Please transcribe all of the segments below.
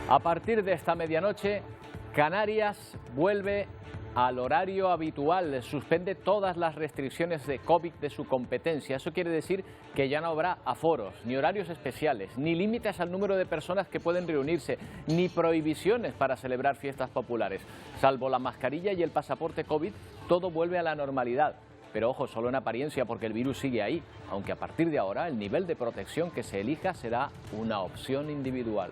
A partir de esta medianoche, Canarias vuelve al horario habitual, suspende todas las restricciones de COVID de su competencia. Eso quiere decir que ya no habrá aforos, ni horarios especiales, ni límites al número de personas que pueden reunirse, ni prohibiciones para celebrar fiestas populares. Salvo la mascarilla y el pasaporte COVID, todo vuelve a la normalidad. Pero ojo, solo en apariencia, porque el virus sigue ahí, aunque a partir de ahora el nivel de protección que se elija será una opción individual.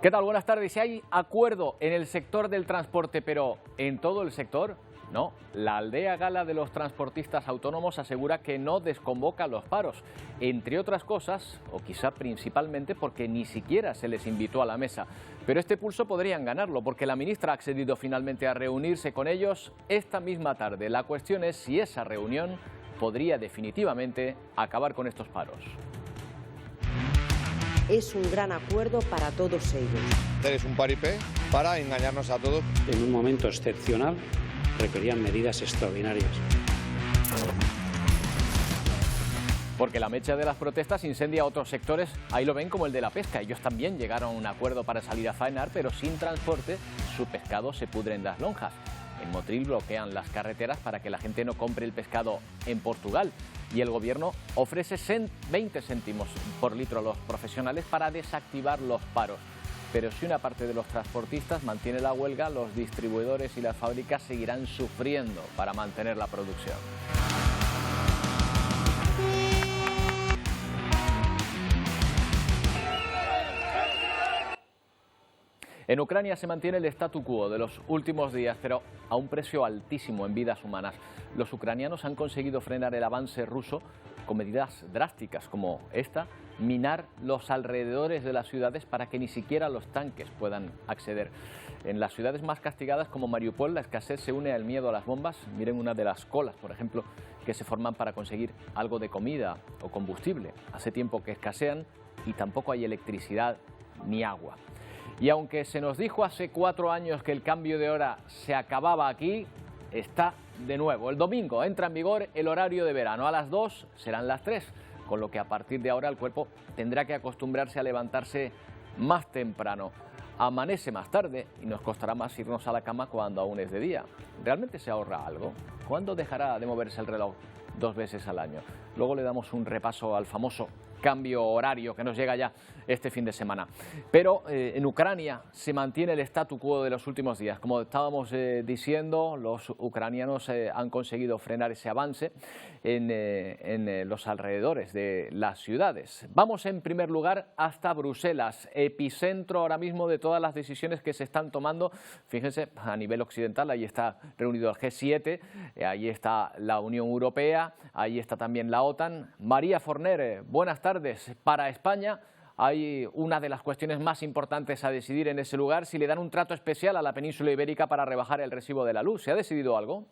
¿Qué tal? Buenas tardes. Si hay acuerdo en el sector del transporte, pero ¿en todo el sector? No. La Aldea Gala de los transportistas autónomos asegura que no desconvoca los paros, entre otras cosas, o quizá principalmente porque ni siquiera se les invitó a la mesa. Pero este pulso podrían ganarlo, porque la ministra ha accedido finalmente a reunirse con ellos esta misma tarde. La cuestión es si esa reunión podría definitivamente acabar con estos paros. Es un gran acuerdo para todos ellos. Es un paripé para engañarnos a todos. En un momento excepcional requerían medidas extraordinarias. Porque la mecha de las protestas incendia otros sectores, ahí lo ven, como el de la pesca. Ellos también llegaron a un acuerdo para salir a faenar, pero sin transporte su pescado se pudre en las lonjas. En Motril bloquean las carreteras para que la gente no compre el pescado en Portugal. Y el gobierno ofrece 20 céntimos por litro a los profesionales para desactivar los paros. Pero si una parte de los transportistas mantiene la huelga, los distribuidores y las fábricas seguirán sufriendo para mantener la producción. En Ucrania se mantiene el statu quo de los últimos días, pero a un precio altísimo en vidas humanas. Los ucranianos han conseguido frenar el avance ruso con medidas drásticas como esta, minar los alrededores de las ciudades para que ni siquiera los tanques puedan acceder. En las ciudades más castigadas como Mariupol, la escasez se une al miedo a las bombas. Miren una de las colas, por ejemplo, que se forman para conseguir algo de comida o combustible. Hace tiempo que escasean y tampoco hay electricidad ni agua. Y aunque se nos dijo hace 4 años que el cambio de hora se acababa aquí, está de nuevo. El domingo entra en vigor el horario de verano. A las 2 serán las 3, con lo que a partir de ahora el cuerpo tendrá que acostumbrarse a levantarse más temprano. Amanece más tarde y nos costará más irnos a la cama cuando aún es de día. ¿Realmente se ahorra algo? ¿Cuándo dejará de moverse el reloj 2 veces al año? Luego le damos un repaso al famoso cambio horario que nos llega ya este fin de semana. Pero en Ucrania se mantiene el statu quo de los últimos días. Como estábamos diciendo, los ucranianos han conseguido frenar ese avance en los alrededores de las ciudades. Vamos en primer lugar hasta Bruselas, epicentro ahora mismo de todas las decisiones que se están tomando. Fíjense, a nivel occidental, ahí está reunido el G7, ahí está la Unión Europea, ahí está también la OTAN. María Forner, buenas tardes. Para España hay una de las cuestiones más importantes a decidir en ese lugar, si le dan un trato especial a la península ibérica para rebajar el recibo de la luz. ¿Se ha decidido algo?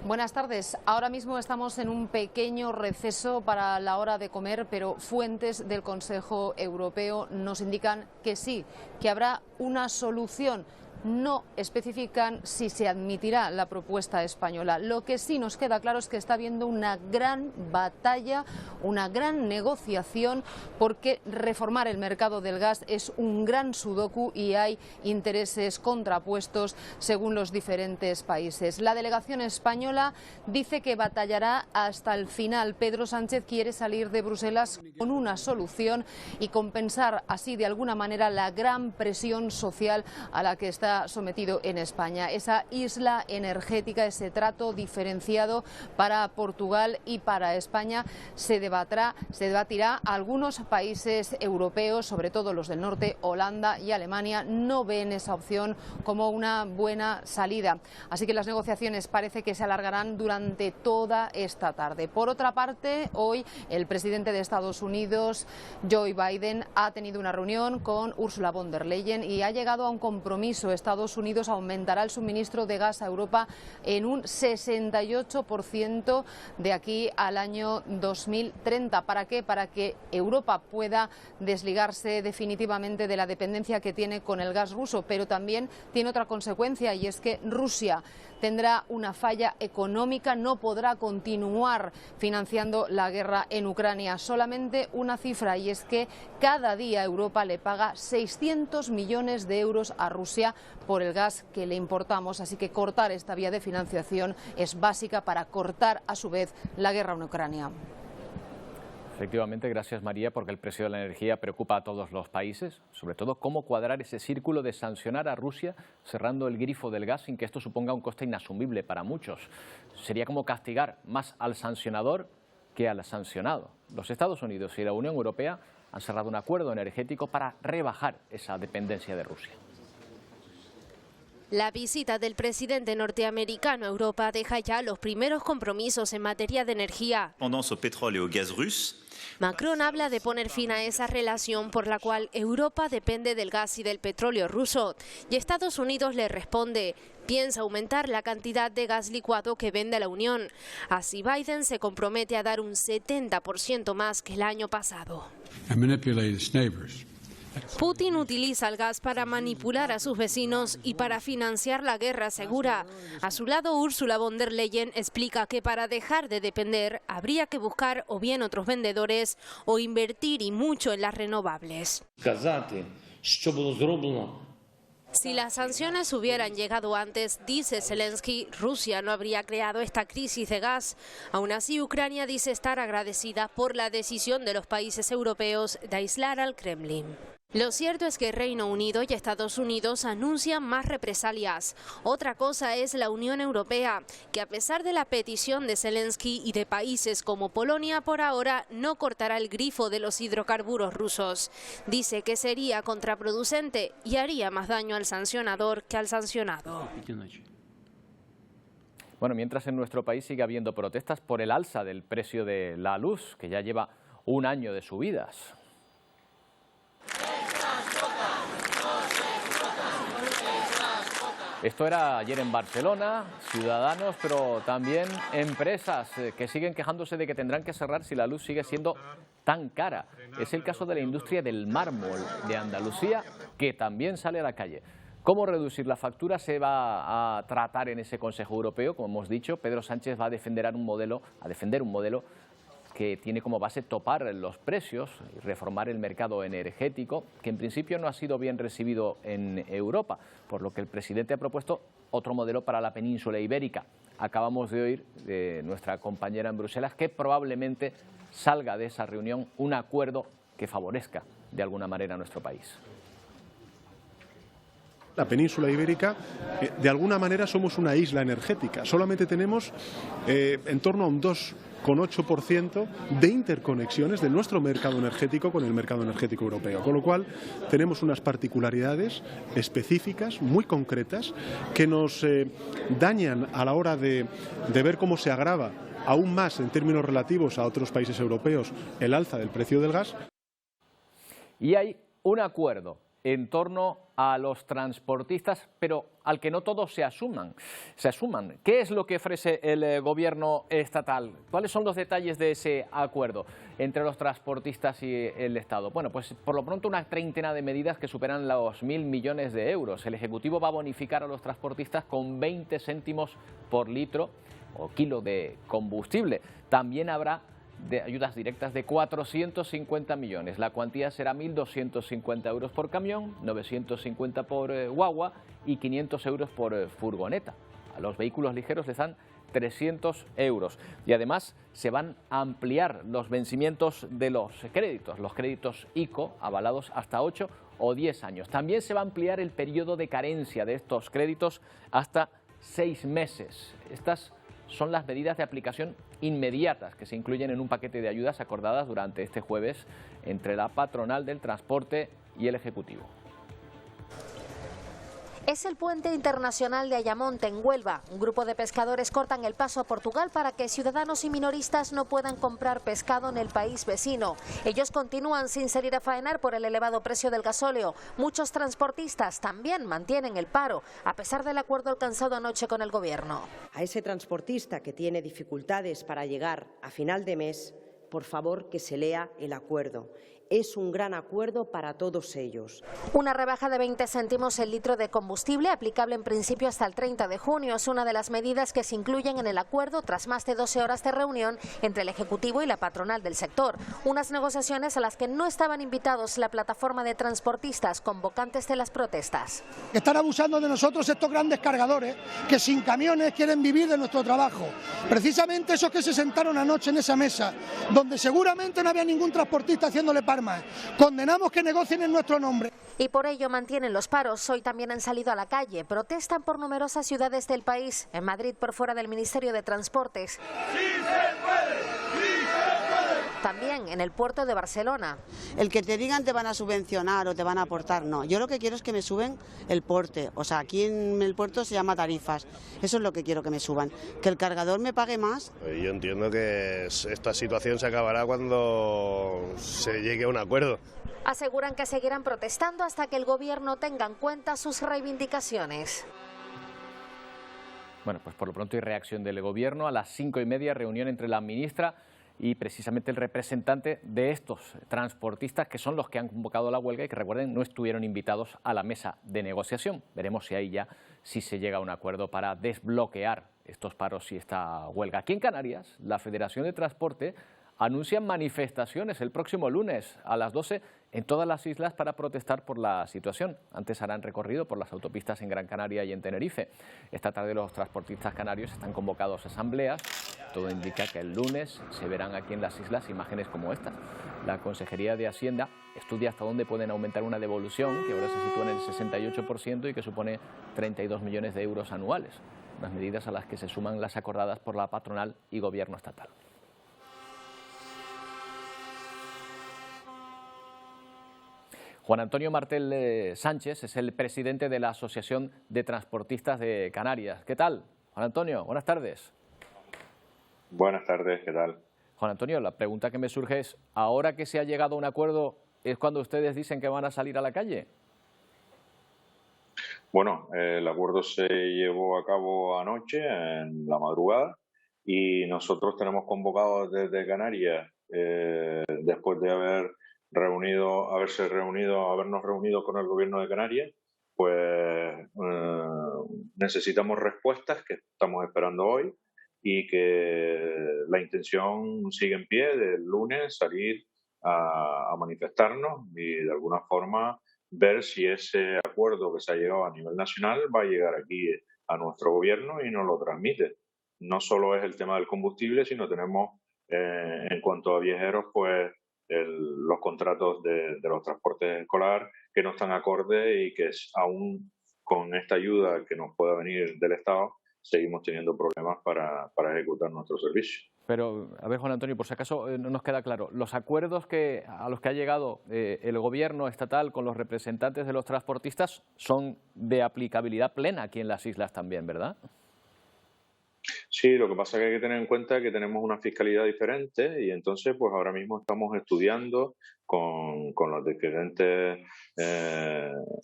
Buenas tardes. Ahora mismo estamos en un pequeño receso para la hora de comer, pero fuentes del Consejo Europeo nos indican que sí, que habrá una solución. No especifican si se admitirá la propuesta española. Lo que sí nos queda claro es que está habiendo una gran batalla, una gran negociación, porque reformar el mercado del gas es un gran sudoku y hay intereses contrapuestos según los diferentes países. La delegación española dice que batallará hasta el final. Pedro Sánchez quiere salir de Bruselas con una solución y compensar así de alguna manera la gran presión social a la que está sometido en España. Esa isla energética, ese trato diferenciado para Portugal y para España se debatirá. Algunos países europeos, sobre todo los del norte, Holanda y Alemania, no ven esa opción como una buena salida. Así que las negociaciones parece que se alargarán durante toda esta tarde. Por otra parte, hoy el presidente de Estados Unidos, Joe Biden, ha tenido una reunión con Ursula von der Leyen y ha llegado a un compromiso Estados Unidos aumentará el suministro de gas a Europa en un 68% de aquí al año 2030. ¿Para qué? Para que Europa pueda desligarse definitivamente de la dependencia que tiene con el gas ruso, pero también tiene otra consecuencia, y es que Rusia tendrá una falla económica, no podrá continuar financiando la guerra en Ucrania. Solamente una cifra, y es que cada día Europa le paga 600 millones de euros a Rusia por el gas que le importamos. Así que cortar esta vía de financiación es básica para cortar a su vez la guerra en Ucrania. Efectivamente, gracias María, porque el precio de la energía preocupa a todos los países, sobre todo cómo cuadrar ese círculo de sancionar a Rusia cerrando el grifo del gas sin que esto suponga un coste inasumible para muchos. Sería como castigar más al sancionador que al sancionado. Los Estados Unidos y la Unión Europea han cerrado un acuerdo energético para rebajar esa dependencia de Rusia. La visita del presidente norteamericano a Europa deja ya los primeros compromisos en materia de energía. Macron habla de poner fin a esa relación por la cual Europa depende del gas y del petróleo ruso. Y Estados Unidos le responde, piensa aumentar la cantidad de gas licuado que vende a la Unión. Así Biden se compromete a dar un 70% más que el año pasado. Putin utiliza el gas para manipular a sus vecinos y para financiar la guerra, asegura. A su lado, Ursula von der Leyen explica que para dejar de depender habría que buscar o bien otros vendedores o invertir y mucho en las renovables. Si las sanciones hubieran llegado antes, dice Zelensky, Rusia no habría creado esta crisis de gas. Aún así, Ucrania dice estar agradecida por la decisión de los países europeos de aislar al Kremlin. Lo cierto es que Reino Unido y Estados Unidos anuncian más represalias. Otra cosa es la Unión Europea, que a pesar de la petición de Zelensky y de países como Polonia, por ahora no cortará el grifo de los hidrocarburos rusos. Dice que sería contraproducente y haría más daño al sancionador que al sancionado. Bueno, mientras en nuestro país sigue habiendo protestas por el alza del precio de la luz, que ya lleva un año de subidas. Esto era ayer en Barcelona, ciudadanos, pero también empresas que siguen quejándose de que tendrán que cerrar si la luz sigue siendo tan cara. Es el caso de la industria del mármol de Andalucía, que también sale a la calle. ¿Cómo reducir la factura? Se va a tratar en ese Consejo Europeo, como hemos dicho. Pedro Sánchez va a defender un modelo que tiene como base topar los precios y reformar el mercado energético, que en principio no ha sido bien recibido en Europa, por lo que el presidente ha propuesto otro modelo para la península ibérica. Acabamos de oír de nuestra compañera en Bruselas que probablemente salga de esa reunión un acuerdo que favorezca de alguna manera a nuestro país. La península ibérica, de alguna manera somos una isla energética. Solamente tenemos en torno a un 2,8% de interconexiones de nuestro mercado energético con el mercado energético europeo. Con lo cual tenemos unas particularidades específicas, muy concretas, que nos dañan a la hora de ver cómo se agrava aún más en términos relativos a otros países europeos el alza del precio del gas. Y hay un acuerdo en torno a los transportistas, pero al que no todos se asuman. ¿Qué es lo que ofrece el gobierno estatal? ¿Cuáles son los detalles de ese acuerdo entre los transportistas y el Estado? Bueno, pues por lo pronto una treintena de medidas que superan los 1.000 millones de euros. El Ejecutivo va a bonificar a los transportistas con 20 céntimos por litro o kilo de combustible. También habrá de ayudas directas de 450 millones. La cuantía será 1.250 euros por camión, 950 por guagua y 500 euros por furgoneta. A los vehículos ligeros les dan 300 euros. Y además se van a ampliar los vencimientos de los créditos ICO avalados hasta 8 o 10 años. También se va a ampliar el periodo de carencia de estos créditos hasta 6 meses. Estas son las medidas de aplicación inmediatas que se incluyen en un paquete de ayudas acordadas durante este jueves entre la patronal del transporte y el Ejecutivo. Es el puente internacional de Ayamonte, en Huelva. Un grupo de pescadores cortan el paso a Portugal para que ciudadanos y minoristas no puedan comprar pescado en el país vecino. Ellos continúan sin salir a faenar por el elevado precio del gasóleo. Muchos transportistas también mantienen el paro, a pesar del acuerdo alcanzado anoche con el Gobierno. A ese transportista que tiene dificultades para llegar a final de mes, por favor que se lea el acuerdo. Es un gran acuerdo para todos ellos. Una rebaja de 20 céntimos el litro de combustible, aplicable en principio hasta el 30 de junio, es una de las medidas que se incluyen en el acuerdo tras más de 12 horas de reunión entre el Ejecutivo y la patronal del sector. Unas negociaciones a las que no estaban invitados la plataforma de transportistas convocantes de las protestas. Están abusando de nosotros estos grandes cargadores que sin camiones quieren vivir de nuestro trabajo. Precisamente esos que se sentaron anoche en esa mesa, donde seguramente no había ningún transportista haciéndole par más. Condenamos que negocien en nuestro nombre. Y por ello mantienen los paros. Hoy también han salido a la calle. Protestan por numerosas ciudades del país. En Madrid, por fuera del Ministerio de Transportes. ¡Sí se puede! ¡Sí se puede! También en el puerto de Barcelona. El que te digan te van a subvencionar o te van a aportar, no. Yo lo que quiero es que me suben el porte. O sea, aquí en el puerto se llama tarifas. Eso es lo que quiero que me suban. Que el cargador me pague más. Yo entiendo que esta situación se acabará cuando se llegue a un acuerdo. Aseguran que seguirán protestando hasta que el Gobierno tenga en cuenta sus reivindicaciones. Bueno, pues por lo pronto hay reacción del Gobierno. A las 5:30, reunión entre la ministra y precisamente el representante de estos transportistas, que son los que han convocado la huelga y que, recuerden, no estuvieron invitados a la mesa de negociación. Veremos si ahí ya sí se llega a un acuerdo para desbloquear estos paros y esta huelga. Aquí en Canarias, la Federación de Transporte anuncia manifestaciones el próximo lunes a las 12 en todas las islas para protestar por la situación. Antes harán recorrido por las autopistas en Gran Canaria y en Tenerife. Esta tarde los transportistas canarios están convocados a asambleas. Todo indica que el lunes se verán aquí en las islas imágenes como esta. La Consejería de Hacienda estudia hasta dónde pueden aumentar una devolución que ahora se sitúa en el 68% y que supone 32 millones de euros anuales. Unas medidas a las que se suman las acordadas por la patronal y Gobierno estatal. Juan Antonio Martel Sánchez es el presidente de la Asociación de Transportistas de Canarias. ¿Qué tal, Juan Antonio? Buenas tardes. Buenas tardes, ¿qué tal? Juan Antonio, la pregunta que me surge es, ¿ahora que se ha llegado a un acuerdo es cuando ustedes dicen que van a salir a la calle? Bueno, el acuerdo se llevó a cabo anoche, en la madrugada, y nosotros tenemos convocado desde Canarias, después de habernos reunido con el Gobierno de Canarias, pues necesitamos respuestas que estamos esperando hoy y que la intención sigue en pie del lunes salir a manifestarnos y de alguna forma ver si ese acuerdo que se ha llegado a nivel nacional va a llegar aquí a nuestro Gobierno y nos lo transmite. No solo es el tema del combustible, sino tenemos en cuanto a viajeros, pues los contratos de los transportes escolar que no están acordes y que aún con esta ayuda que nos pueda venir del Estado seguimos teniendo problemas para ejecutar nuestro servicio. Pero, a ver, Juan Antonio, por si acaso no nos queda claro, los acuerdos a los que ha llegado el Gobierno estatal con los representantes de los transportistas son de aplicabilidad plena aquí en las islas también, ¿verdad? Sí, lo que pasa es que hay que tener en cuenta que tenemos una fiscalidad diferente y entonces pues ahora mismo estamos estudiando con las diferentes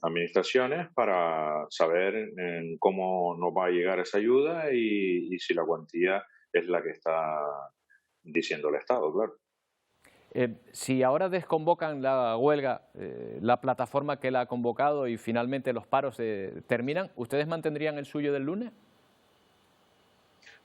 administraciones para saber cómo nos va a llegar esa ayuda y si la cuantía es la que está diciendo el Estado, claro. Si ahora desconvocan la huelga, la plataforma que la ha convocado y finalmente los paros terminan, ¿ustedes mantendrían el suyo del lunes?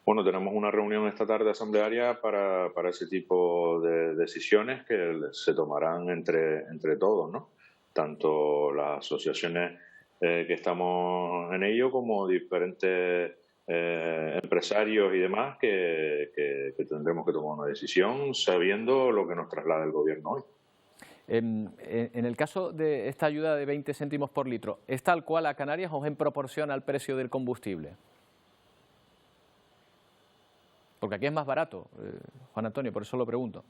Bueno, tenemos una reunión esta tarde asamblearia para ese tipo de decisiones que se tomarán entre todos, ¿no? Tanto las asociaciones que estamos en ello como diferentes empresarios y demás que tendremos que tomar una decisión sabiendo lo que nos traslada el Gobierno hoy. En el caso de esta ayuda de 20 céntimos por litro, ¿es tal cual a Canarias o en proporción al precio del combustible? Porque aquí es más barato, Juan Antonio, por eso lo pregunto.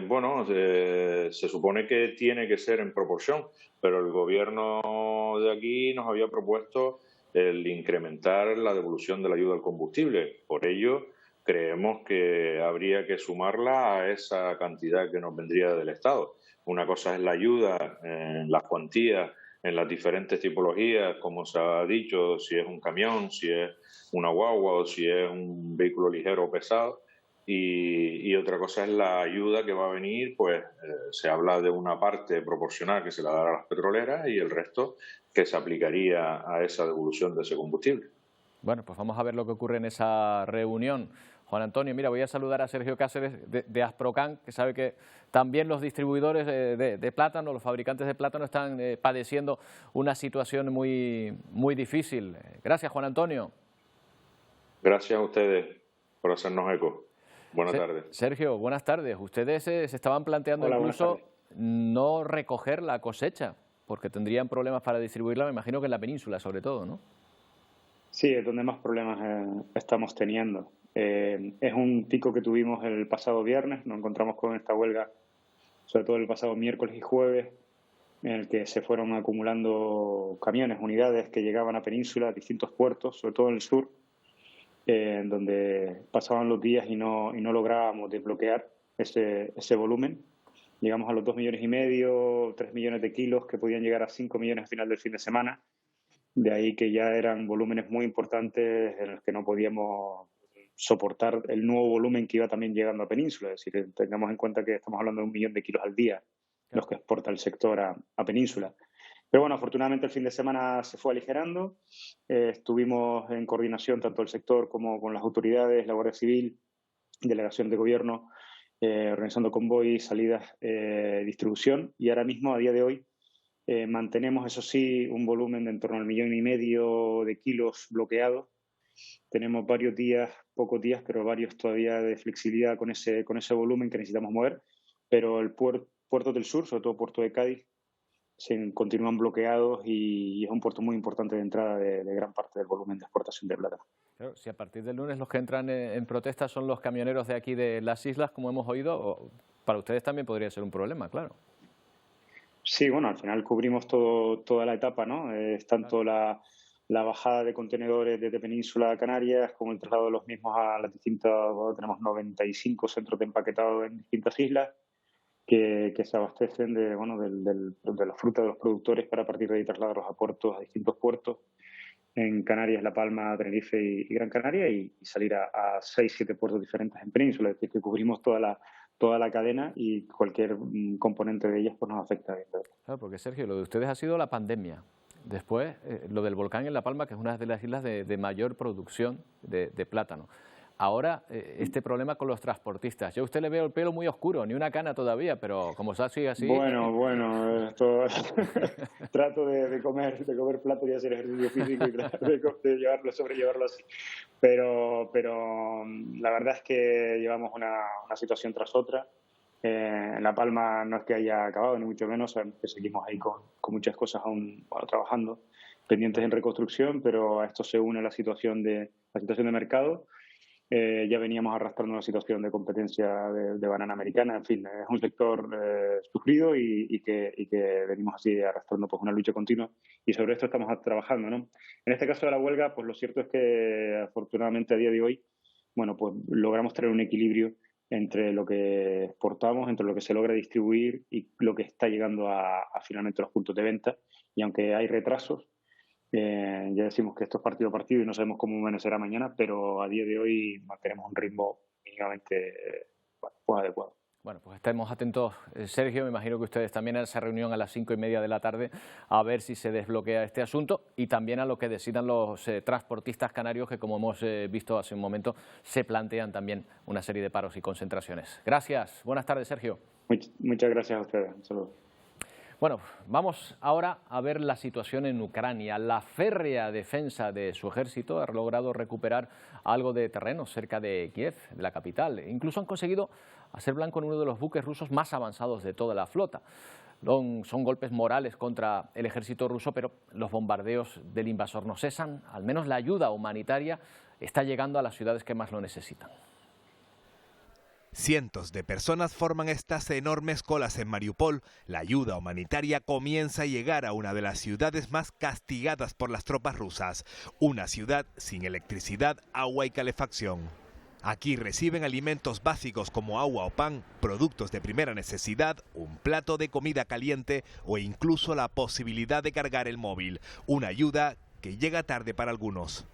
Bueno, se supone que tiene que ser en proporción, pero el gobierno de aquí nos había propuesto el incrementar la devolución de la ayuda al combustible. Por ello, creemos que habría que sumarla a esa cantidad que nos vendría del Estado. Una cosa es la ayuda en las cuantías, en las diferentes tipologías, como se ha dicho, si es un camión, si es una guagua o si es un vehículo ligero o pesado. Y otra cosa es la ayuda que va a venir, pues se habla de una parte proporcional que se la dará a las petroleras y el resto que se aplicaría a esa devolución de ese combustible. Bueno, pues vamos a ver lo que ocurre en esa reunión. Juan Antonio, mira, voy a saludar a Sergio Cáceres de Asprocan, que sabe que también los distribuidores de plátano, los fabricantes de plátano están padeciendo una situación muy difícil. Gracias, Juan Antonio. Gracias a ustedes por hacernos eco. Buenas tardes. Sergio, buenas tardes. Ustedes se estaban planteando incluso no recoger la cosecha, porque tendrían problemas para distribuirla, me imagino que en la península sobre todo, ¿no? Sí, es donde más problemas estamos teniendo. Es un pico que tuvimos el pasado viernes, nos encontramos con esta huelga, sobre todo el pasado miércoles y jueves, en el que se fueron acumulando camiones, unidades que llegaban a península, a distintos puertos, sobre todo en el sur, donde pasaban los días y no lográbamos desbloquear ese volumen. Llegamos a los 2,5 millones, 3 millones de kilos, que podían llegar a 5 millones al final del fin de semana. De ahí que ya eran volúmenes muy importantes en los que no podíamos soportar el nuevo volumen que iba también llegando a península. Es decir, tengamos en cuenta que estamos hablando de 1 millón de kilos al día, los que exporta el sector a península. Pero bueno, afortunadamente el fin de semana se fue aligerando. Estuvimos en coordinación tanto el sector como con las autoridades, la Guardia Civil, delegación de gobierno, organizando convoys, salidas, distribución. Y ahora mismo, a día de hoy, mantenemos, eso sí, un volumen de en torno al 1,5 millones de kilos bloqueados. Tenemos varios días, pocos días, pero varios todavía de flexibilidad con ese volumen que necesitamos mover. Pero el puerto del sur, sobre todo Puerto de Cádiz, se continúan bloqueados y es un puerto muy importante de entrada de gran parte del volumen de exportación de plátano. Claro, si a partir del lunes los que entran en protesta son los camioneros de aquí de las islas, como hemos oído, para ustedes también podría ser un problema, claro. Sí, bueno, al final cubrimos toda la etapa, ¿no? Es tanto la bajada de contenedores desde Península a Canarias como el traslado de los mismos a las distintas, bueno, tenemos 95 centros de empaquetado en distintas islas que se abastecen de la fruta de los productores para a partir de ahí trasladarlos a puertos, a distintos puertos. En Canarias, La Palma, Tenerife y Gran Canaria y salir a 6-7 puertos diferentes en Península. Es decir, que cubrimos toda la cadena y cualquier componente de ellas pues nos afecta. Claro, porque Sergio, lo de ustedes ha sido la pandemia. Después, lo del volcán en La Palma, que es una de las islas de mayor producción de plátano. Ahora, este problema con los transportistas. Yo a usted le veo el pelo muy oscuro, ni una cana todavía, pero como sigue así... Bueno, esto trato de comer plato y hacer ejercicio físico y tratar de sobrellevarlo así. Pero la verdad es que llevamos una situación tras otra. En La Palma no es que haya acabado, ni mucho menos, sabemos que seguimos ahí con muchas cosas aún trabajando, pendientes en reconstrucción, pero a esto se une la situación de mercado. Ya veníamos arrastrando una situación de competencia de banana americana. En fin, es un sector sufrido y que venimos así arrastrando pues una lucha continua y sobre esto estamos trabajando, ¿no? En este caso de la huelga, pues lo cierto es que afortunadamente a día de hoy, bueno, pues logramos traer un equilibrio entre lo que exportamos, entre lo que se logra distribuir y lo que está llegando a finalmente los puntos de venta. Y aunque hay retrasos, ya decimos que esto es partido a partido y no sabemos cómo amanecerá mañana, pero a día de hoy mantenemos un ritmo mínimamente pues adecuado. Bueno, pues estemos atentos, Sergio, me imagino que ustedes también a esa reunión a las 5:30 de la tarde a ver si se desbloquea este asunto y también a lo que decidan los transportistas canarios que, como hemos visto hace un momento, se plantean también una serie de paros y concentraciones. Gracias, buenas tardes, Sergio. Muchas gracias a ustedes, un saludo. Bueno, vamos ahora a ver la situación en Ucrania. La férrea defensa de su ejército ha logrado recuperar algo de terreno cerca de Kiev, de la capital. Incluso han conseguido hacer blanco en uno de los buques rusos más avanzados de toda la flota. Son golpes morales contra el ejército ruso, pero los bombardeos del invasor no cesan. Al menos la ayuda humanitaria está llegando a las ciudades que más lo necesitan. Cientos de personas forman estas enormes colas en Mariupol. La ayuda humanitaria comienza a llegar a una de las ciudades más castigadas por las tropas rusas. Una ciudad sin electricidad, agua y calefacción. Aquí reciben alimentos básicos como agua o pan, productos de primera necesidad, un plato de comida caliente o incluso la posibilidad de cargar el móvil. Una ayuda que llega tarde para algunos.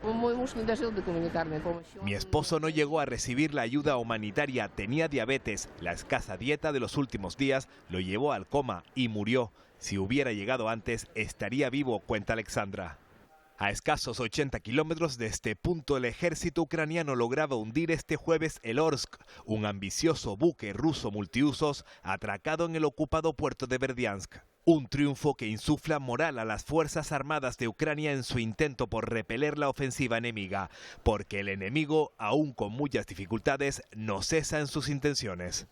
Mi esposo no llegó a recibir la ayuda humanitaria, tenía diabetes. La escasa dieta de los últimos días lo llevó al coma y murió. Si hubiera llegado antes, estaría vivo, cuenta Alexandra. A escasos 80 kilómetros de este punto, el ejército ucraniano lograba hundir este jueves el Orsk, un ambicioso buque ruso multiusos atracado en el ocupado puerto de Berdiansk. Un triunfo que insufla moral a las Fuerzas Armadas de Ucrania en su intento por repeler la ofensiva enemiga, porque el enemigo, aún con muchas dificultades, no cesa en sus intenciones.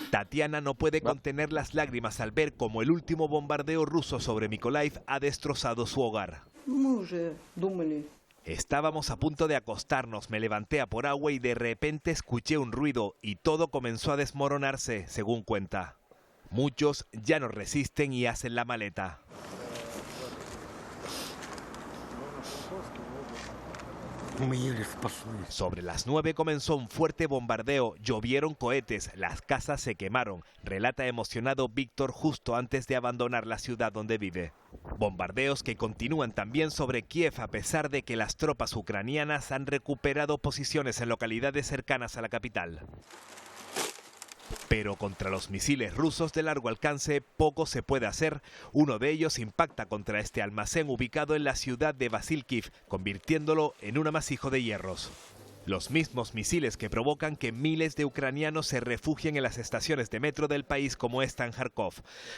Tatiana no puede contener las lágrimas al ver cómo el último bombardeo ruso sobre Mykolaiv ha destrozado su hogar. Estábamos a punto de acostarnos, me levanté a por agua y de repente escuché un ruido y todo comenzó a desmoronarse, según cuenta. Muchos ya no resisten y hacen la maleta. Sobre las 9 comenzó un fuerte bombardeo, llovieron cohetes, las casas se quemaron, relata emocionado Víctor justo antes de abandonar la ciudad donde vive. Bombardeos que continúan también sobre Kiev a pesar de que las tropas ucranianas han recuperado posiciones en localidades cercanas a la capital. Pero contra los misiles rusos de largo alcance poco se puede hacer. Uno de ellos impacta contra este almacén ubicado en la ciudad de Vasilkiv, convirtiéndolo en un amasijo de hierros. Los mismos misiles que provocan que miles de ucranianos se refugien en las estaciones de metro del país como esta en Kharkov.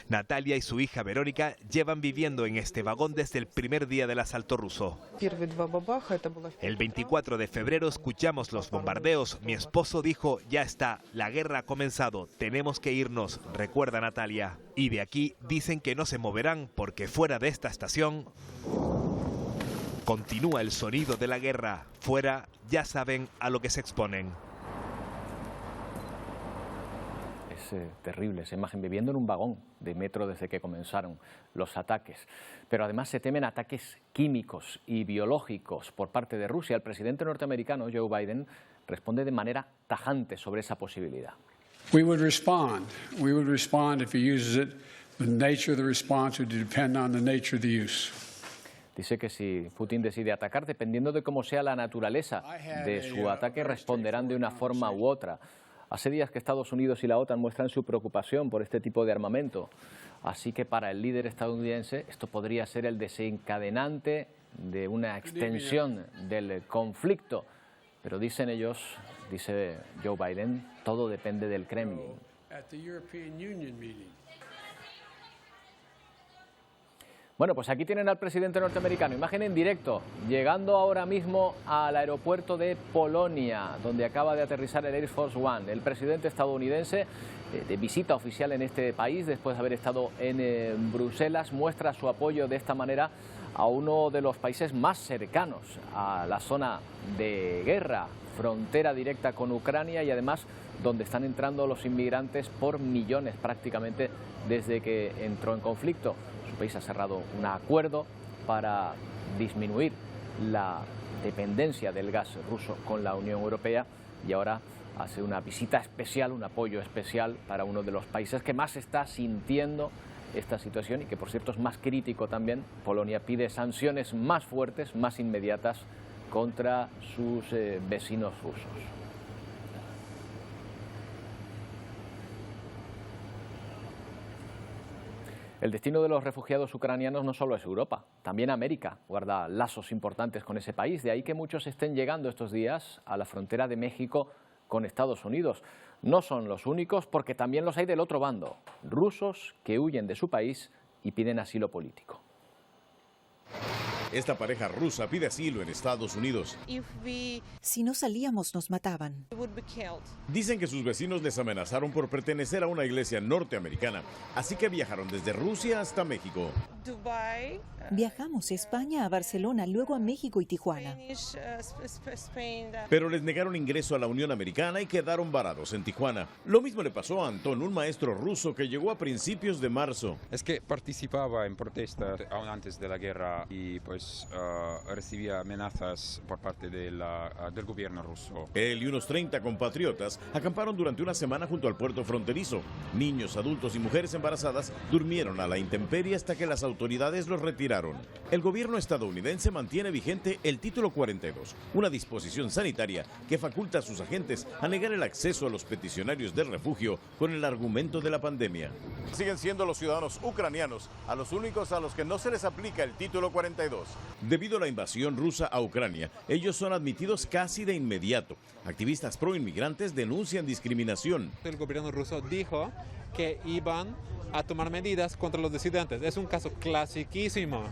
Natalia y su hija Verónica llevan viviendo en este vagón desde el primer día del asalto ruso. El 24 de febrero escuchamos los bombardeos. Mi esposo dijo, ya está, la guerra ha comenzado, tenemos que irnos, recuerda Natalia. Y de aquí dicen que no se moverán porque fuera de esta estación continúa el sonido de la guerra. Fuera ya saben a lo que se exponen. Es terrible esa imagen, viviendo en un vagón de metro desde que comenzaron los ataques. Pero además se temen ataques químicos y biológicos por parte de Rusia. El presidente norteamericano, Joe Biden, responde de manera tajante sobre esa posibilidad. We would respond if he uses it. The nature of the response would depend on the nature of the use. Dice que si Putin decide atacar, dependiendo de cómo sea la naturaleza de su ataque, responderán de una forma u otra. Hace días que Estados Unidos y la OTAN muestran su preocupación por este tipo de armamento. Así que para el líder estadounidense esto podría ser el desencadenante de una extensión del conflicto. Pero dicen ellos, dice Joe Biden, todo depende del Kremlin. Bueno, pues aquí tienen al presidente norteamericano, imagen en directo, llegando ahora mismo al aeropuerto de Polonia, donde acaba de aterrizar el Air Force One. El presidente estadounidense, de visita oficial en este país, después de haber estado en Bruselas, muestra su apoyo de esta manera a uno de los países más cercanos a la zona de guerra, frontera directa con Ucrania y además donde están entrando los inmigrantes por millones prácticamente desde que entró en conflicto. Su país ha cerrado un acuerdo para disminuir la dependencia del gas ruso con la Unión Europea y ahora hace una visita especial, un apoyo especial para uno de los países que más está sintiendo esta situación y que por cierto es más crítico también. Polonia pide sanciones más fuertes, más inmediatas contra sus vecinos rusos. El destino de los refugiados ucranianos no solo es Europa, también América guarda lazos importantes con ese país, de ahí que muchos estén llegando estos días a la frontera de México con Estados Unidos. No son los únicos porque también los hay del otro bando, rusos que huyen de su país y piden asilo político. Esta pareja rusa pide asilo en Estados Unidos. Si no salíamos, nos mataban. Dicen que sus vecinos les amenazaron por pertenecer a una iglesia norteamericana, así que viajaron desde Rusia hasta México. Viajamos a España, a Barcelona, luego a México y Tijuana. Pero les negaron ingreso a la Unión Americana y quedaron varados en Tijuana. Lo mismo le pasó a Antón, un maestro ruso que llegó a principios de marzo. Es que participaba en protestas aún antes de la guerra y pues recibía amenazas por parte del gobierno ruso. Él y unos 30 compatriotas acamparon durante una semana junto al puerto fronterizo. Niños, adultos y mujeres embarazadas durmieron a la intemperie hasta que las autoridades los retiraron. El gobierno estadounidense mantiene vigente el Título 42, una disposición sanitaria que faculta a sus agentes a negar el acceso a los peticionarios de refugio con el argumento de la pandemia. Siguen siendo los ciudadanos ucranianos a los únicos a los que no se les aplica el Título 42. Debido a la invasión rusa a Ucrania, ellos son admitidos casi de inmediato. Activistas pro-inmigrantes denuncian discriminación. El gobierno ruso dijo que iban a tomar medidas contra los disidentes. Es un caso clasiquísimo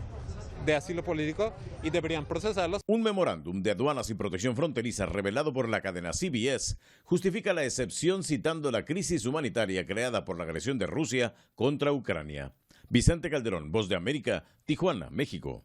de asilo político y deberían procesarlos. Un memorándum de aduanas y protección fronteriza revelado por la cadena CBS justifica la excepción citando la crisis humanitaria creada por la agresión de Rusia contra Ucrania. Vicente Calderón, Voz de América, Tijuana, México.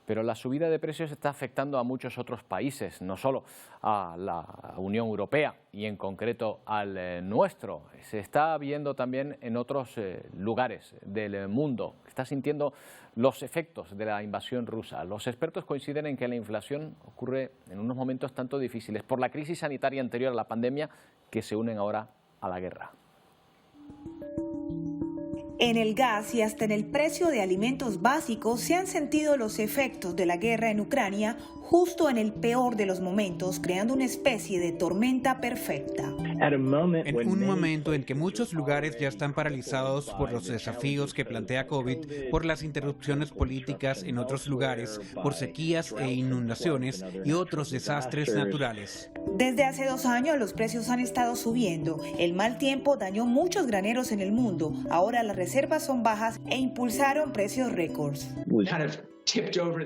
Pero la subida de precios está afectando a muchos otros países, no solo a la Unión Europea y en concreto al nuestro. Se está viendo también en otros lugares del mundo. Está sintiendo los efectos de la invasión rusa. Los expertos coinciden en que la inflación ocurre en unos momentos tanto difíciles por la crisis sanitaria anterior a la pandemia que se unen ahora a la guerra. En el gas y hasta en el precio de alimentos básicos se han sentido los efectos de la guerra en Ucrania justo en el peor de los momentos, creando una especie de tormenta perfecta. En un momento en que muchos lugares ya están paralizados por los desafíos que plantea COVID, por las interrupciones políticas en otros lugares, por sequías e inundaciones y otros desastres naturales. Desde hace 2 años los precios han estado subiendo. El mal tiempo dañó muchos graneros en el mundo. Ahora las reservas son bajas e impulsaron precios récords.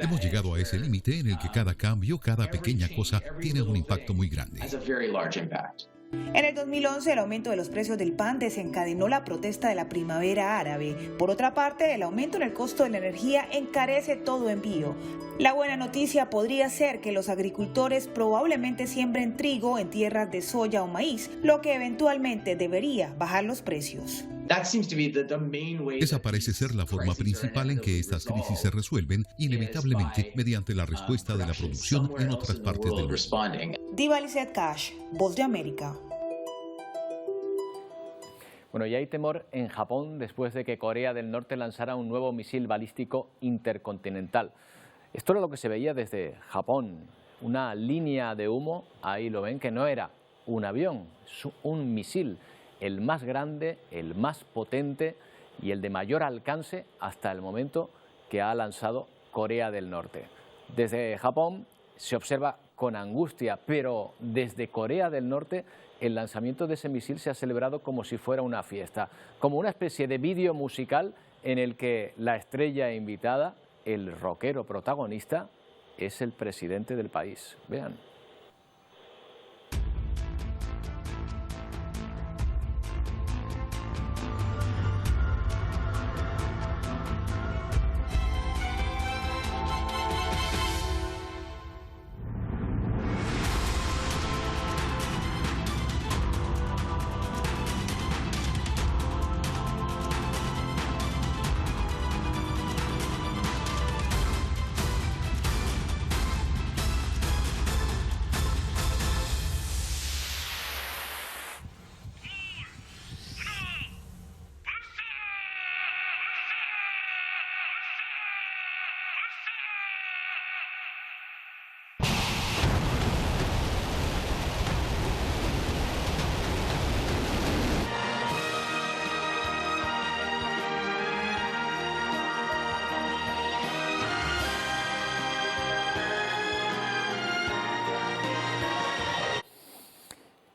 Hemos llegado a ese límite en el que cada cambio, cada pequeña cosa tiene un impacto muy grande. En el 2011 el aumento de los precios del pan desencadenó la protesta de la primavera árabe. Por otra parte, el aumento en el costo de la energía encarece todo envío. La buena noticia podría ser que los agricultores probablemente siembren trigo en tierras de soya o maíz, lo que eventualmente debería bajar los precios. Esa parece ser la forma principal en que estas crisis se resuelven, inevitablemente mediante la respuesta de la producción en otras partes del mundo. Diva Lizette Cash, Voz de América. Bueno, y hay temor en Japón después de que Corea del Norte lanzara un nuevo misil balístico intercontinental. Esto era lo que se veía desde Japón, una línea de humo, ahí lo ven, que no era un avión, es un misil, el más grande, el más potente y el de mayor alcance hasta el momento que ha lanzado Corea del Norte. Desde Japón se observa con angustia, pero desde Corea del Norte el lanzamiento de ese misil se ha celebrado como si fuera una fiesta, como una especie de vídeo musical en el que la estrella invitada, el rockero protagonista, es el presidente del país. Vean.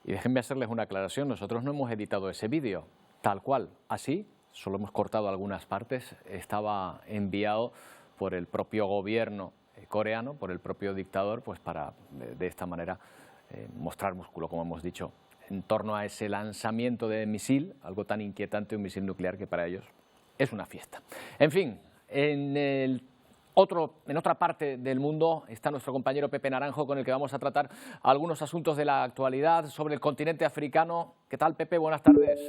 Y déjenme hacerles una aclaración, nosotros no hemos editado ese vídeo, tal cual, así, solo hemos cortado algunas partes, estaba enviado por el propio gobierno coreano, por el propio dictador, pues para de esta manera mostrar músculo, como hemos dicho, en torno a ese lanzamiento de misil, algo tan inquietante, un misil nuclear que para ellos es una fiesta. En fin, en otra parte del mundo está nuestro compañero Pepe Naranjo, con el que vamos a tratar algunos asuntos de la actualidad sobre el continente africano. ¿Qué tal, Pepe? Buenas tardes.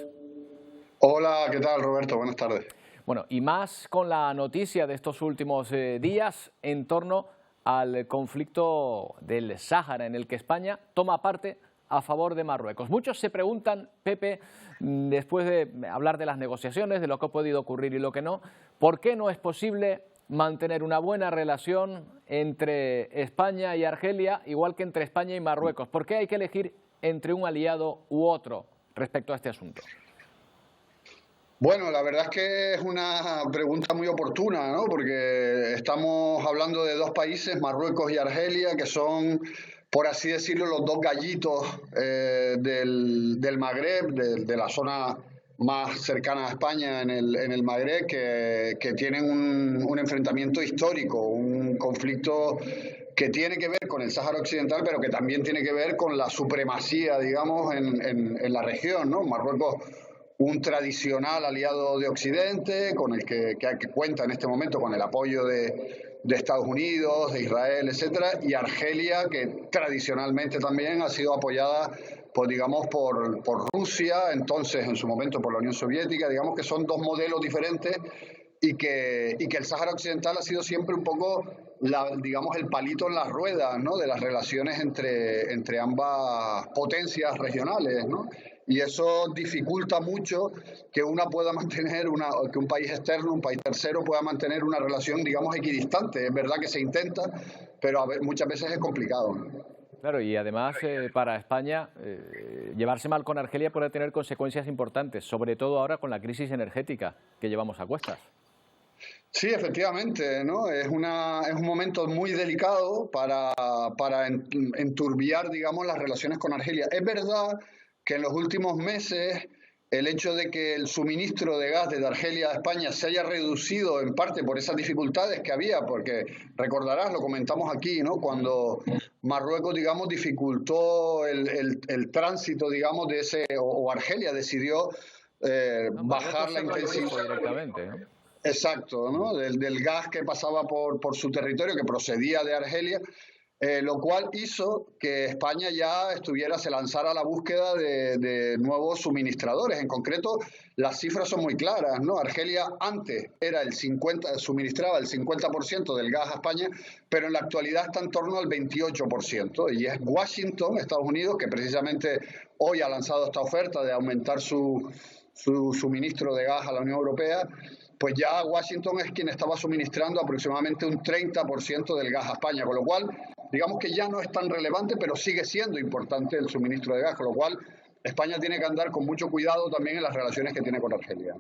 Hola, ¿qué tal, Roberto? Buenas tardes. Bueno, y más con la noticia de estos últimos días en torno al conflicto del Sáhara, en el que España toma parte a favor de Marruecos. Muchos se preguntan, Pepe, después de hablar de las negociaciones, de lo que ha podido ocurrir y lo que no, ¿por qué no es posible mantener una buena relación entre España y Argelia, igual que entre España y Marruecos? ¿Por qué hay que elegir entre un aliado u otro respecto a este asunto? Bueno, la verdad es que es una pregunta muy oportuna, ¿no? Porque estamos hablando de dos países, Marruecos y Argelia, que son, por así decirlo, los dos gallitos del Magreb, de la zona más cercana a España en el Magreb, que tienen un enfrentamiento histórico, un conflicto que tiene que ver con el Sáhara Occidental, pero que también tiene que ver con la supremacía, digamos, en la región, ¿no? Marruecos, un tradicional aliado de Occidente, con el que cuenta en este momento con el apoyo de Estados Unidos, de Israel, etcétera, y Argelia, que tradicionalmente también ha sido apoyada, pues, digamos, por Rusia, entonces en su momento por la Unión Soviética. Digamos que son dos modelos diferentes y que el Sáhara Occidental ha sido siempre un poco, digamos, el palito en las ruedas, ¿no?, de las relaciones entre ambas potencias regionales, ¿no? Y eso dificulta mucho que pueda mantener que un país externo, un país tercero, pueda mantener una relación, digamos, equidistante. Es verdad que se intenta, pero muchas veces es complicado, ¿no? Claro, y además para España llevarse mal con Argelia puede tener consecuencias importantes, sobre todo ahora con la crisis energética que llevamos a cuestas. Sí, efectivamente, ¿no? Es un momento muy delicado para enturbiar, digamos, las relaciones con Argelia. Es verdad que en los últimos meses el hecho de que el suministro de gas desde Argelia a España se haya reducido en parte por esas dificultades que había, porque recordarás, lo comentamos aquí, ¿no?, cuando Marruecos, digamos, dificultó el tránsito, digamos, de ese, o Argelia decidió bajar la intensidad directamente, ¿no? Exacto, ¿no?, del gas que pasaba por su territorio, que procedía de Argelia. Lo cual hizo que España ya se lanzara a la búsqueda de nuevos suministradores. En concreto, las cifras son muy claras, ¿no? Argelia antes suministraba el 50% del gas a España, pero en la actualidad está en torno al 28%. Y es Washington, Estados Unidos, que precisamente hoy ha lanzado esta oferta de aumentar su suministro de gas a la Unión Europea. Pues ya Washington es quien estaba suministrando aproximadamente un 30% del gas a España, con lo cual, digamos que ya no es tan relevante, pero sigue siendo importante el suministro de gas, con lo cual España tiene que andar con mucho cuidado también en las relaciones que tiene con Argelia.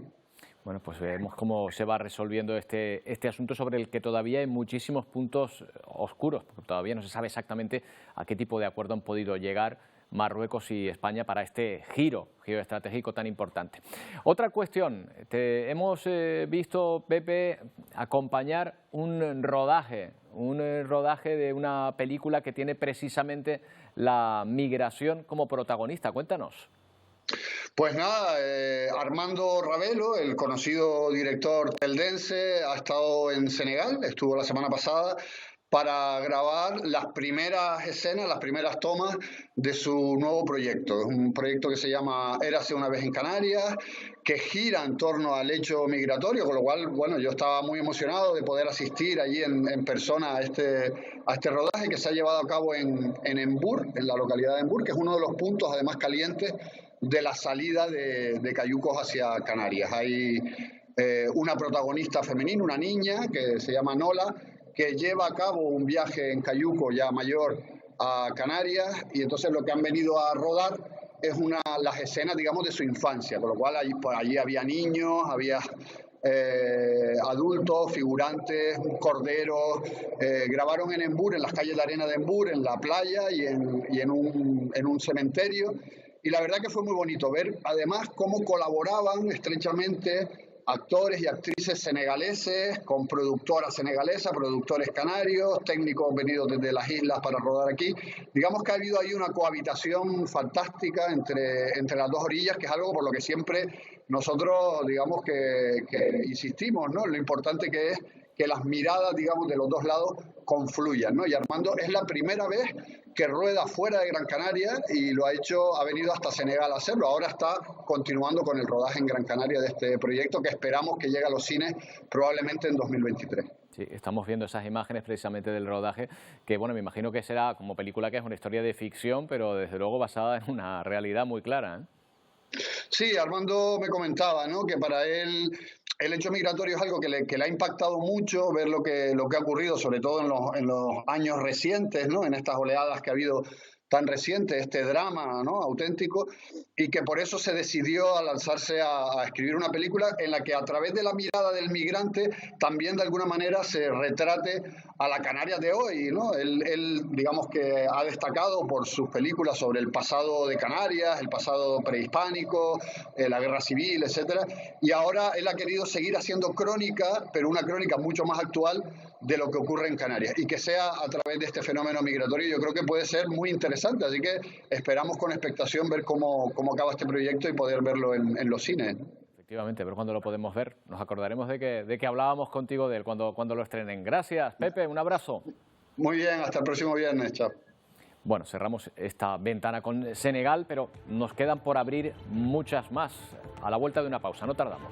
Bueno, pues vemos cómo se va resolviendo este asunto, sobre el que todavía hay muchísimos puntos oscuros, porque todavía no se sabe exactamente a qué tipo de acuerdo han podido llegar Marruecos y España para este giro geoestratégico tan importante. Otra cuestión, hemos visto, Pepe, acompañar un rodaje de una película que tiene precisamente la migración como protagonista. Cuéntanos. Pues nada, Armando Ravelo, el conocido director teldense, ha estado en Senegal, estuvo la semana pasada, para grabar las primeras escenas, las primeras tomas de su nuevo proyecto. Es un proyecto que se llama Érase una vez en Canarias, que gira en torno al hecho migratorio, con lo cual, bueno, yo estaba muy emocionado de poder asistir allí en persona a este rodaje, que se ha llevado a cabo en Embur, en la localidad de Embur, que es uno de los puntos además calientes de la salida de cayucos hacia Canarias. Hay una protagonista femenina, una niña que se llama Nola, que lleva a cabo un viaje en cayuco ya mayor a Canarias, y entonces lo que han venido a rodar es las escenas, digamos, de su infancia, con lo cual allí había niños, había adultos, figurantes, corderos. Grabaron en Embur, en las calles de arena de Embur, en la playa y en un cementerio, y la verdad que fue muy bonito ver además cómo colaboraban estrechamente actores y actrices senegaleses, con productoras senegalesas, productores canarios, técnicos venidos desde las islas para rodar aquí. Digamos que ha habido ahí una cohabitación fantástica entre las dos orillas, que es algo por lo que siempre nosotros, digamos, que insistimos, ¿no? Lo importante que es que las miradas, digamos, de los dos lados confluyan, ¿no? Y Armando es la primera vez que rueda fuera de Gran Canaria y ha venido hasta Senegal a hacerlo. Ahora está continuando con el rodaje en Gran Canaria de este proyecto que esperamos que llegue a los cines probablemente en 2023. Sí, estamos viendo esas imágenes precisamente del rodaje, que bueno, me imagino que será como película, que es una historia de ficción, pero desde luego basada en una realidad muy clara, ¿eh? Sí, Armando me comentaba, ¿no?, que para él el hecho migratorio es algo que le ha impactado mucho, ver lo que ha ocurrido, sobre todo en los años recientes, ¿no?, en estas oleadas que ha habido tan recientes, este drama, ¿no?, auténtico, y que por eso se decidió a lanzarse a escribir una película en la que a través de la mirada del migrante también de alguna manera se retrate a la Canarias de hoy, ¿no? Él digamos que ha destacado por sus películas sobre el pasado de Canarias, el pasado prehispánico, la guerra civil, etcétera, y ahora él ha querido seguir haciendo crónica, pero una crónica mucho más actual de lo que ocurre en Canarias, y que sea a través de este fenómeno migratorio. Yo creo que puede ser muy interesante, así que esperamos con expectación ver cómo acaba este proyecto y poder verlo en los cines. Efectivamente, pero ¿cuándo lo podemos ver? Nos acordaremos de que hablábamos contigo de él cuando lo estrenen. Gracias, Pepe, un abrazo. Muy bien, hasta el próximo viernes, chao. Bueno, cerramos esta ventana con Senegal, pero nos quedan por abrir muchas más. A la vuelta de una pausa, no tardamos.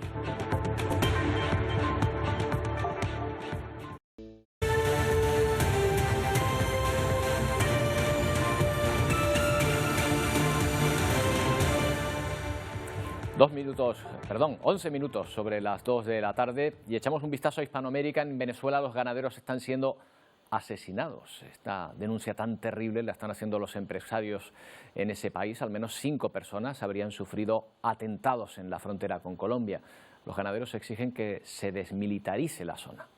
Dos minutos, perdón, 11 minutos sobre las 2 de la tarde y echamos un vistazo a Hispanoamérica. En Venezuela los ganaderos están siendo asesinados. Esta denuncia tan terrible la están haciendo los empresarios en ese país. Al menos 5 personas habrían sufrido atentados en la frontera con Colombia. Los ganaderos exigen que se desmilitarice la zona.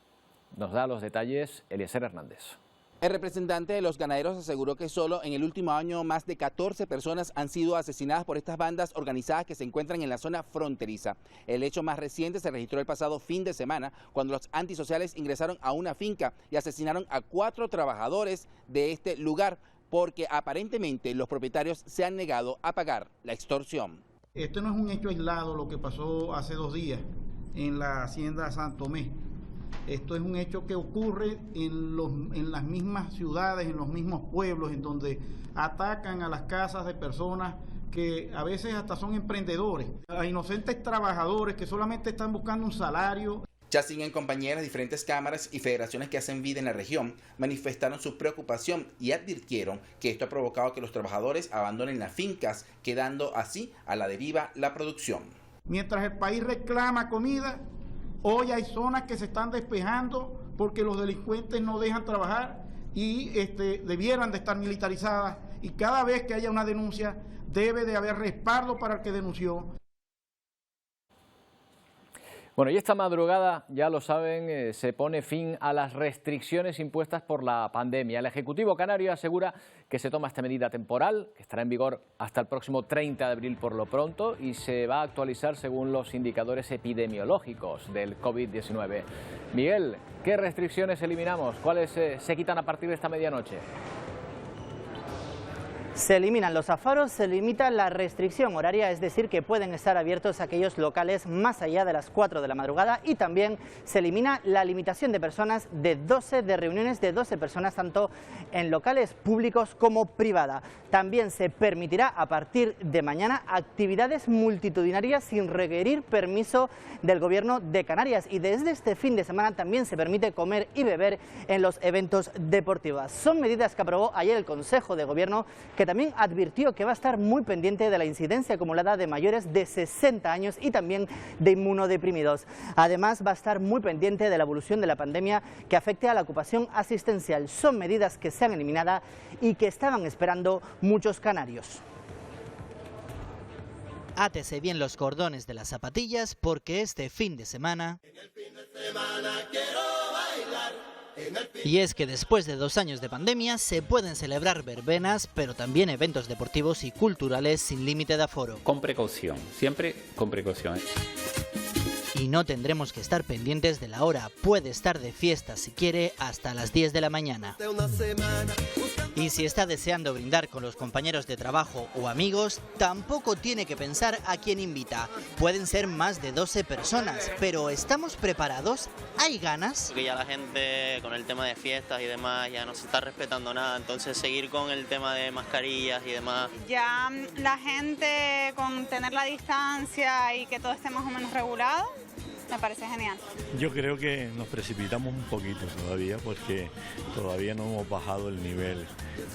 Nos da los detalles Eliezer Hernández. El representante de los ganaderos aseguró que solo en el último año más de 14 personas han sido asesinadas por estas bandas organizadas que se encuentran en la zona fronteriza. El hecho más reciente se registró el pasado fin de semana cuando los antisociales ingresaron a una finca y asesinaron a 4 trabajadores de este lugar porque aparentemente los propietarios se han negado a pagar la extorsión. Esto no es un hecho aislado lo que pasó hace 2 días en la hacienda San Tomé. Esto es un hecho que ocurre en las mismas ciudades, en los mismos pueblos, en donde atacan a las casas de personas que a veces hasta son emprendedores, a inocentes trabajadores que solamente están buscando un salario. Yacine en compañía de diferentes cámaras y federaciones que hacen vida en la región manifestaron su preocupación y advirtieron que esto ha provocado que los trabajadores abandonen las fincas, quedando así a la deriva la producción. Mientras el país reclama comida, hoy hay zonas que se están despejando porque los delincuentes no dejan trabajar y debieran de estar militarizadas, y cada vez que haya una denuncia debe de haber respaldo para el que denunció. Bueno, y esta madrugada, ya lo saben, se pone fin a las restricciones impuestas por la pandemia. El Ejecutivo canario asegura que se toma esta medida temporal, que estará en vigor hasta el próximo 30 de abril por lo pronto, y se va a actualizar según los indicadores epidemiológicos del COVID-19. Miguel, ¿qué restricciones eliminamos? ¿Cuáles se quitan a partir de esta medianoche? Se eliminan los aforos, se limita la restricción horaria, es decir, que pueden estar abiertos aquellos locales más allá de las 4 de la madrugada, y también se elimina la limitación de personas de reuniones de 12 personas, tanto en locales públicos como privada. También se permitirá a partir de mañana actividades multitudinarias sin requerir permiso del Gobierno de Canarias, y desde este fin de semana también se permite comer y beber en los eventos deportivos. Son medidas que aprobó ayer el Consejo de Gobierno, que también advirtió que va a estar muy pendiente de la incidencia acumulada de mayores de 60 años y también de inmunodeprimidos. Además, va a estar muy pendiente de la evolución de la pandemia que afecte a la ocupación asistencial. Son medidas que se han eliminado y que estaban esperando muchos canarios. Átese bien los cordones de las zapatillas porque este fin de semana... Y es que después de 2 años de pandemia se pueden celebrar verbenas, pero también eventos deportivos y culturales sin límite de aforo. Con precaución, siempre con precaución. y no tendremos que estar pendientes de la hora. Puede estar de fiesta si quiere hasta las 10 de la mañana. Y si está deseando brindar con los compañeros de trabajo o amigos, tampoco tiene que pensar a quién invita. Pueden ser más de 12 personas, pero ¿estamos preparados? ¿Hay ganas? Porque ya la gente con el tema de fiestas y demás ya no se está respetando nada, entonces seguir con el tema de mascarillas y demás. Ya la gente con tener la distancia y que todo esté más o menos regulado, me parece genial. Yo creo que nos precipitamos un poquito todavía porque todavía no hemos bajado el nivel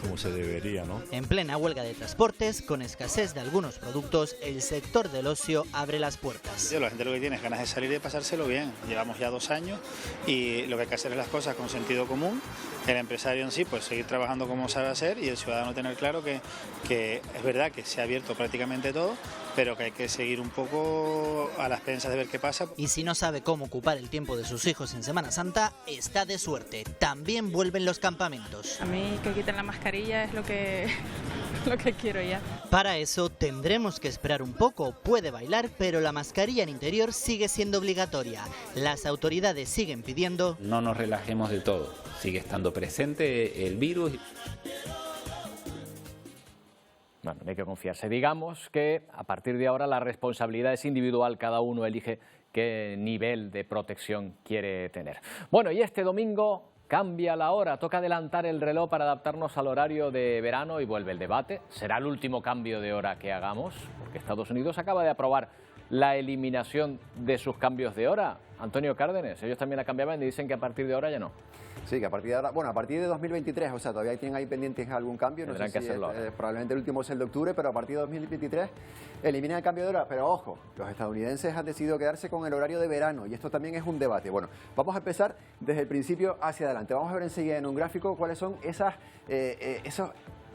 como se debería, ¿no? En plena huelga de transportes, con escasez de algunos productos, el sector del ocio abre las puertas. La gente lo que tiene es ganas de salir y de pasárselo bien. Llevamos ya 2 años y lo que hay que hacer es las cosas con sentido común. El empresario en sí, pues seguir trabajando como sabe hacer y el ciudadano tener claro que es verdad que se ha abierto prácticamente todo, pero que hay que seguir un poco a las expensas de ver qué pasa. Y si no sabe cómo ocupar el tiempo de sus hijos en Semana Santa, está de suerte. También vuelven los campamentos. A mí que quiten la mascarilla es lo que quiero ya. Para eso tendremos que esperar un poco. Puede bailar, pero la mascarilla en interior sigue siendo obligatoria. Las autoridades siguen pidiendo... No nos relajemos de todo. Sigue estando presente el virus. Bueno, no hay que confiarse. Digamos que a partir de ahora la responsabilidad es individual. Cada uno elige qué nivel de protección quiere tener. Bueno, y este domingo cambia la hora. Toca adelantar el reloj para adaptarnos al horario de verano y vuelve el debate. ¿Será el último cambio de hora que hagamos? Porque Estados Unidos acaba de aprobar la eliminación de sus cambios de hora. Antonio Cárdenas, ellos también la cambiaban y dicen que a partir de ahora ya no. Sí, que a partir de ahora, bueno, a partir de 2023, o sea, todavía tienen ahí pendientes algún cambio, no sé si probablemente el último es el de octubre, pero a partir de 2023 eliminan el cambio de hora. Pero ojo, los estadounidenses han decidido quedarse con el horario de verano y esto también es un debate. Bueno, vamos a empezar desde el principio hacia adelante. Vamos a ver enseguida en un gráfico cuáles son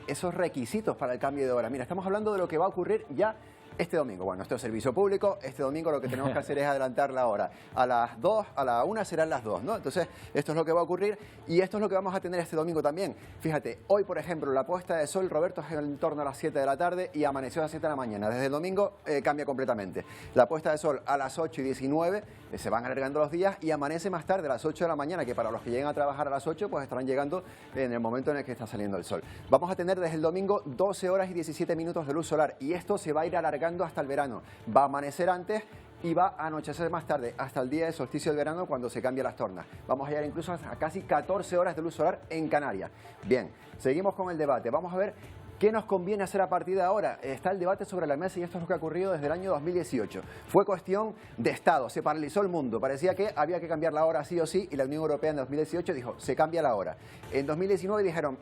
esos requisitos para el cambio de hora. Mira, estamos hablando de lo que va a ocurrir ya este domingo. Bueno, esto es servicio público. Este domingo lo que tenemos que hacer es adelantar la hora. A las 2, a la 1 serán las 2, ¿no? Entonces, esto es lo que va a ocurrir y esto es lo que vamos a tener este domingo también. Fíjate, hoy, por ejemplo, la puesta de sol, Roberto, es en torno a las 7 de la tarde y amaneció a las 7 de la mañana. Desde el domingo cambia completamente. La puesta de sol a las 8 y 19, se van alargando los días y amanece más tarde a las 8 de la mañana, que para los que lleguen a trabajar a las 8, pues estarán llegando en el momento en el que está saliendo el sol. Vamos a tener desde el domingo 12 horas y 17 minutos de luz solar y esto se va a ir alargando hasta el verano. Va a amanecer antes y va a anochecer más tarde, hasta el día de solsticio del verano cuando se cambian las tornas. Vamos a llegar incluso a casi 14 horas de luz solar en Canarias. Bien, seguimos con el debate. Vamos a ver qué nos conviene hacer a partir de ahora. Está el debate sobre la mesa y esto es lo que ha ocurrido desde el año 2018. Fue cuestión de Estado, se paralizó el mundo. Parecía que había que cambiar la hora sí o sí y la Unión Europea en 2018 dijo, se cambia la hora. En 2019 dijeron,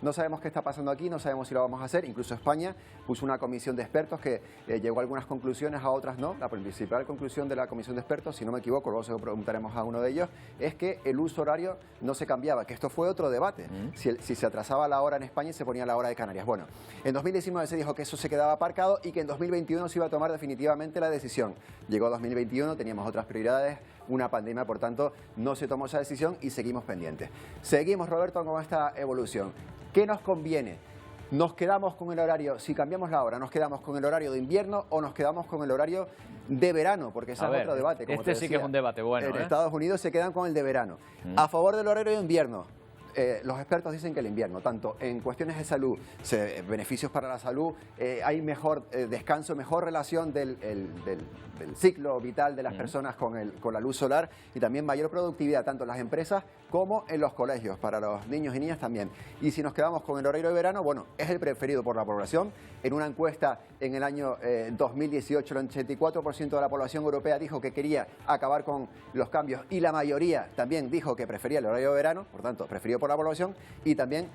no sabemos qué está pasando aquí, no sabemos si lo vamos a hacer. Incluso España puso una comisión de expertos que llegó a algunas conclusiones, a otras no. La principal conclusión de la comisión de expertos, si no me equivoco, luego se lo preguntaremos a uno de ellos, es que el uso horario no se cambiaba, que esto fue otro debate. Si se atrasaba la hora en España y se ponía la hora de Canarias. Bueno, en 2019 se dijo que eso se quedaba aparcado y que en 2021 se iba a tomar definitivamente la decisión. Llegó 2021, teníamos otras prioridades, una pandemia, por tanto, no se tomó esa decisión y seguimos pendientes. Seguimos, Roberto, con esta evolución. ¿Qué nos conviene? ¿Nos quedamos con el horario, si cambiamos la hora, nos quedamos con el horario de invierno o nos quedamos con el horario de verano? Porque ese es otro debate. Como este sí que es un debate bueno. En Estados Unidos se quedan con el de verano. A favor del horario de invierno. Los expertos dicen que el invierno, tanto en cuestiones de salud, beneficios para la salud, hay mejor descanso, mejor relación del ciclo vital de las personas con la luz solar y también mayor productividad, tanto en las empresas como en los colegios, para los niños y niñas también. Y si nos quedamos con el horario de verano, bueno, es el preferido por la población. En una encuesta en el año 2018, el 84% de la población europea dijo que quería acabar con los cambios y la mayoría también dijo que prefería el horario de verano, por tanto, preferido por la población y también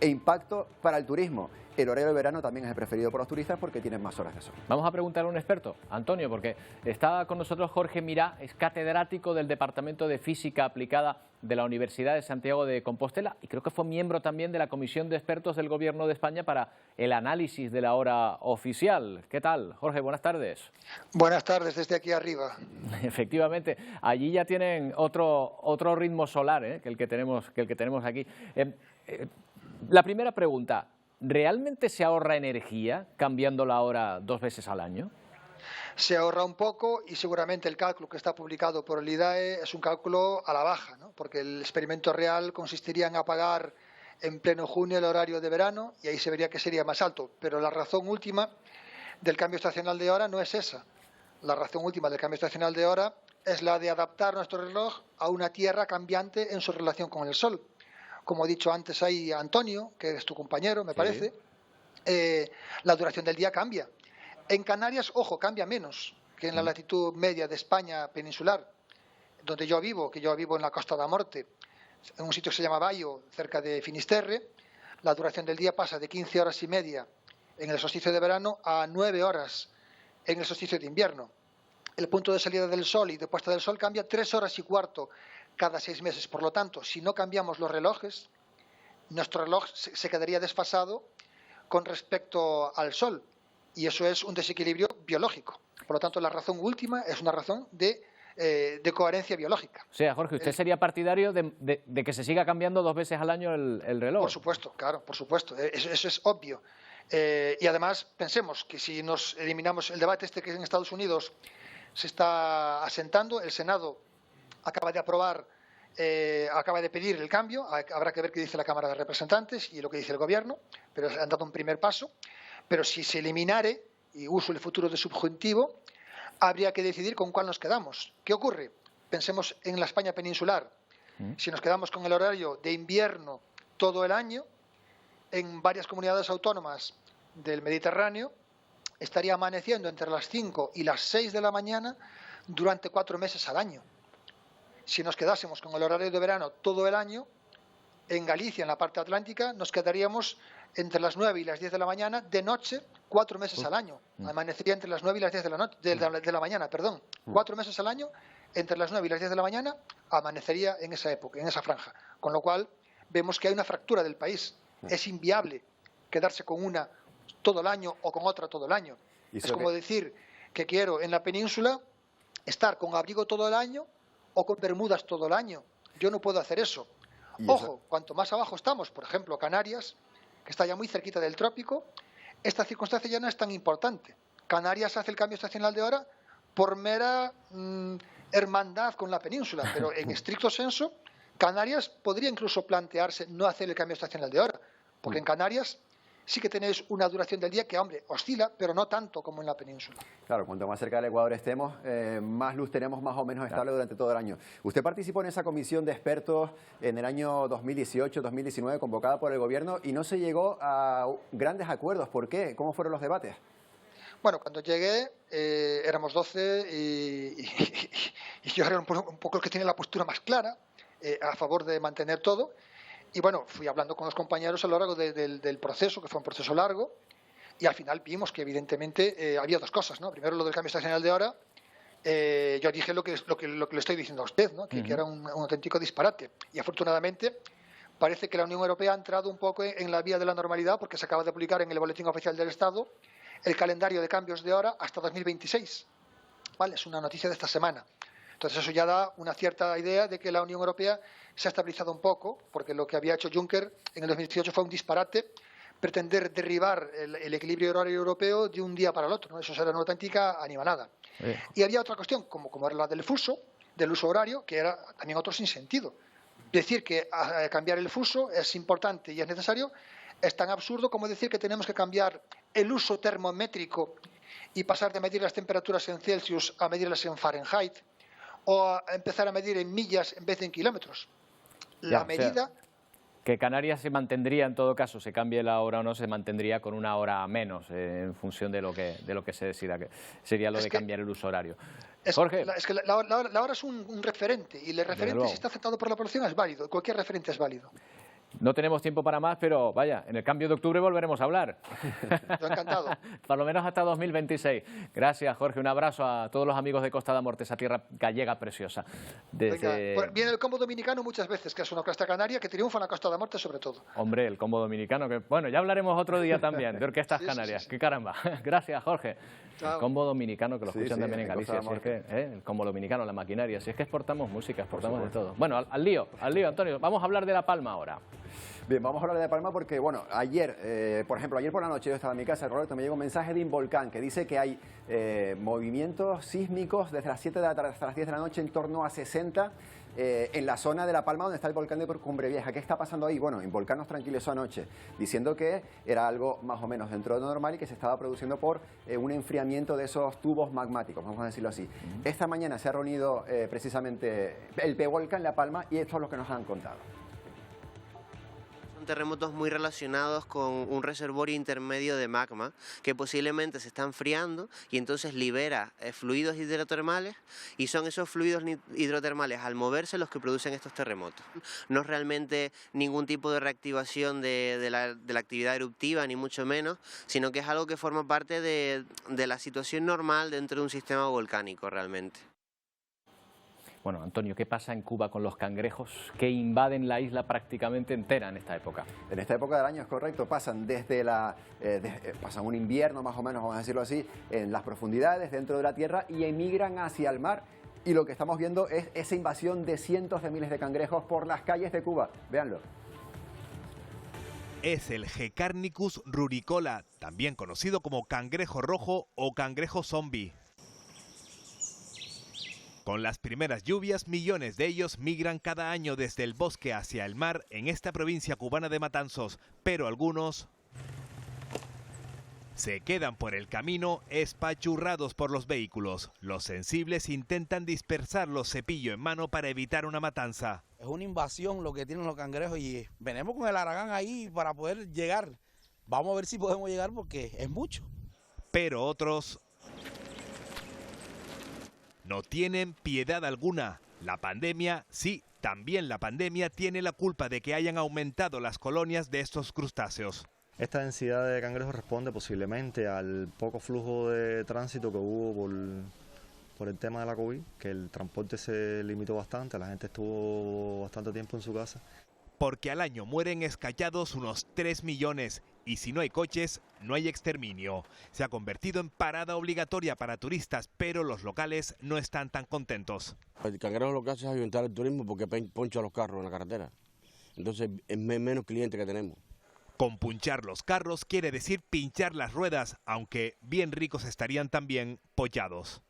impacto para el turismo. El horario de verano también es el preferido por los turistas porque tienen más horas de sol. Vamos a preguntar a un experto, Antonio, porque está con nosotros Jorge Mirá, es catedrático del Departamento de Física Aplicada de la Universidad de Santiago de Compostela y creo que fue miembro también de la Comisión de Expertos del Gobierno de España para el análisis de la hora oficial. ¿Qué tal, Jorge? Buenas tardes. Buenas tardes, desde aquí arriba. Efectivamente, allí ya tienen otro ritmo solar que el que tenemos aquí. La primera pregunta, ¿realmente se ahorra energía cambiando la hora 2 veces al año? se ahorra un poco y seguramente el cálculo que está publicado por el IDAE es un cálculo a la baja, ¿no? Porque el experimento real consistiría en apagar en pleno junio el horario de verano y ahí se vería que sería más alto. Pero la razón última del cambio estacional de hora no es esa. La razón última del cambio estacional de hora es la de adaptar nuestro reloj a una Tierra cambiante en su relación con el Sol. Como he dicho antes ahí, Antonio, que es tu compañero, me parece, la duración del día cambia. En Canarias, ojo, cambia menos que en la latitud media de España peninsular, donde yo vivo, que yo vivo en la Costa da Morte, en un sitio que se llama Bayo, cerca de Finisterre. La duración del día pasa de 15 horas y media en el solsticio de verano a 9 horas en el solsticio de invierno. El punto de salida del sol y de puesta del sol cambia 3 horas y cuarto cada 6 meses. Por lo tanto, si no cambiamos los relojes, nuestro reloj se quedaría desfasado con respecto al sol. Y eso es un desequilibrio biológico. Por lo tanto, la razón última es una razón de coherencia biológica. O sea, Jorge, ¿usted sería partidario de que se siga cambiando 2 veces al año el reloj? Por supuesto, claro, por supuesto. Eso es obvio. Y además, pensemos que si nos eliminamos el debate que en Estados Unidos se está asentando, el Senado acaba de aprobar, acaba de pedir el cambio, habrá que ver qué dice la Cámara de Representantes y lo que dice el Gobierno, pero han dado un primer paso. Pero si se eliminare, y uso el futuro de subjuntivo, habría que decidir con cuál nos quedamos. ¿Qué ocurre? Pensemos en la España peninsular. Si nos quedamos con el horario de invierno todo el año, en varias comunidades autónomas del Mediterráneo, estaría amaneciendo entre las 5 y las 6 de la mañana durante 4 meses al año. Si nos quedásemos con el horario de verano todo el año, en Galicia, en la parte atlántica, nos quedaríamos entre las 9 y las 10 de la mañana de noche 4 meses al año. Amanecería entre las 9 y las 10 de la mañana, perdón. 4 meses al año, entre las 9 y las 10 de la mañana, amanecería en esa época, en esa franja. Con lo cual, vemos que hay una fractura del país. Es inviable quedarse con una todo el año o con otra todo el año. Es como decir que quiero en la península estar con abrigo todo el año o con bermudas todo el año. Yo no puedo hacer eso. Ojo, cuanto más abajo estamos, por ejemplo, Canarias, que está ya muy cerquita del trópico, esta circunstancia ya no es tan importante. Canarias hace el cambio estacional de hora por mera hermandad con la península, pero en estricto senso, Canarias podría incluso plantearse no hacer el cambio estacional de hora, porque en Canarias sí que tenéis una duración del día que, hombre, oscila, pero no tanto como en la península. Claro, cuanto más cerca del Ecuador estemos, más luz tenemos más o menos estable durante todo el año. Usted participó en esa comisión de expertos en el año 2018-2019 convocada por el Gobierno y no se llegó a grandes acuerdos. ¿Por qué? ¿Cómo fueron los debates? Bueno, cuando llegué éramos 12 y yo era un poco el que tiene la postura más clara a favor de mantener todo. Y bueno, fui hablando con los compañeros a lo largo del proceso, que fue un proceso largo, y al final vimos que evidentemente había 2 cosas, ¿no? Primero, lo del cambio estacional de hora. Yo dije lo que le estoy diciendo a usted, ¿no? Que era un auténtico disparate. Y afortunadamente parece que la Unión Europea ha entrado un poco en la vía de la normalidad, porque se acaba de publicar en el Boletín Oficial del Estado el calendario de cambios de hora hasta 2026. ¿Vale? Es una noticia de esta semana. Entonces eso ya da una cierta idea de que la Unión Europea se ha estabilizado un poco, porque lo que había hecho Juncker en el 2018 fue un disparate, pretender derribar el equilibrio horario europeo de un día para el otro, ¿no? Eso era una auténtica animalada. Y había otra cuestión, como era la del fuso, del uso horario, que era también otro sinsentido. Decir que cambiar el fuso es importante y es necesario es tan absurdo como decir que tenemos que cambiar el uso termométrico y pasar de medir las temperaturas en Celsius a medirlas en Fahrenheit, o a empezar a medir en millas en vez de en kilómetros. La medida... O sea, que Canarias se mantendría, en todo caso, se cambie la hora o no, se mantendría con una hora menos en función de lo que se decida, que sería lo de cambiar el uso horario. Jorge. Es que la hora es un referente, y el referente, si está aceptado por la población, es válido. Cualquier referente es válido. No tenemos tiempo para más, pero vaya, en el cambio de octubre volveremos a hablar. Yo encantado. Por lo menos hasta 2026. Gracias, Jorge. Un abrazo a todos los amigos de Costa da Morte, esa tierra gallega preciosa. Viene el combo dominicano muchas veces, que es una orquesta canaria que triunfa en la Costa da Morte sobre todo. Hombre, el combo dominicano, que bueno, ya hablaremos otro día también de orquestas canarias. ¡Qué caramba! Gracias, Jorge. Chao. El combo dominicano, que lo escuchan también en Galicia. Si es que, el combo dominicano, la maquinaria. Si es que exportamos música, exportamos de todo. Bueno, al lío, Antonio. Vamos a hablar de La Palma ahora. Bien, vamos a hablar de Palma porque, bueno, ayer, por ejemplo, ayer por la noche yo estaba en mi casa, Roberto, me llegó un mensaje de Involcán que dice que hay movimientos sísmicos desde las 7 de la tarde hasta las 10 de la noche, en torno a 60, en la zona de La Palma donde está el volcán de Cumbre Vieja. ¿Qué está pasando ahí? Bueno, Involcán nos tranquilizó anoche, diciendo que era algo más o menos dentro de lo normal y que se estaba produciendo por un enfriamiento de esos tubos magmáticos, vamos a decirlo así. Esta mañana se ha reunido precisamente el PEVolca en La Palma y esto es lo que nos han contado. Terremotos muy relacionados con un reservorio intermedio de magma que posiblemente se está enfriando y entonces libera fluidos hidrotermales, y son esos fluidos hidrotermales al moverse los que producen estos terremotos. No es realmente ningún tipo de reactivación de la actividad eruptiva, ni mucho menos, sino que es algo que forma parte de la situación normal dentro de un sistema volcánico realmente. Bueno, Antonio, ¿qué pasa en Cuba con los cangrejos que invaden la isla prácticamente entera en esta época? En esta época del año, es correcto, pasan pasan un invierno más o menos, vamos a decirlo así, en las profundidades dentro de la tierra y emigran hacia el mar. Y lo que estamos viendo es esa invasión de cientos de miles de cangrejos por las calles de Cuba. Véanlo. Es el Gecarnicus ruricola, también conocido como cangrejo rojo o cangrejo zombie. Con las primeras lluvias, millones de ellos migran cada año desde el bosque hacia el mar en esta provincia cubana de Matanzos, pero algunos se quedan por el camino espachurrados por los vehículos. Los sensibles intentan dispersarlos cepillo en mano para evitar una matanza. Es una invasión lo que tienen los cangrejos y venimos con el Aragán ahí para poder llegar. Vamos a ver si podemos llegar porque es mucho. Pero otros no tienen piedad alguna. La pandemia, sí, también la pandemia tiene la culpa de que hayan aumentado las colonias de estos crustáceos. Esta densidad de cangrejos responde posiblemente al poco flujo de tránsito que hubo por el tema de la COVID, que el transporte se limitó bastante, la gente estuvo bastante tiempo en su casa. Porque al año mueren escallados unos 3 millones y si no hay coches, no hay exterminio. Se ha convertido en parada obligatoria para turistas, pero los locales no están tan contentos. El cangrejo lo que hace es ayudar el turismo porque poncha los carros en la carretera. Entonces es menos clientes que tenemos. Con punchar los carros quiere decir pinchar las ruedas, aunque bien ricos estarían también pollados.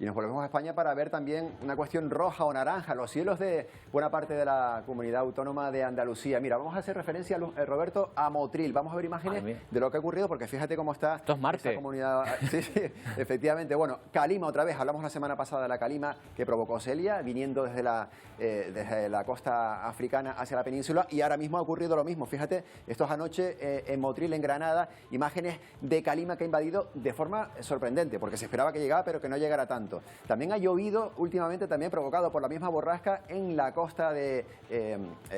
Y nos volvemos a España para ver también una cuestión roja o naranja, los cielos de buena parte de la comunidad autónoma de Andalucía. Mira, vamos a hacer referencia, Roberto, a Motril. Vamos a ver imágenes de lo que ha ocurrido, porque fíjate cómo está esta comunidad. Sí, sí, efectivamente. Bueno, Calima otra vez, hablamos la semana pasada de la Calima que provocó Celia, viniendo desde la costa africana hacia la península, y ahora mismo ha ocurrido lo mismo. Fíjate, esto es anoche en Motril, en Granada, imágenes de Calima que ha invadido de forma sorprendente, porque se esperaba que llegara, pero que no llegara tanto. También ha llovido últimamente, también provocado por la misma borrasca en la costa de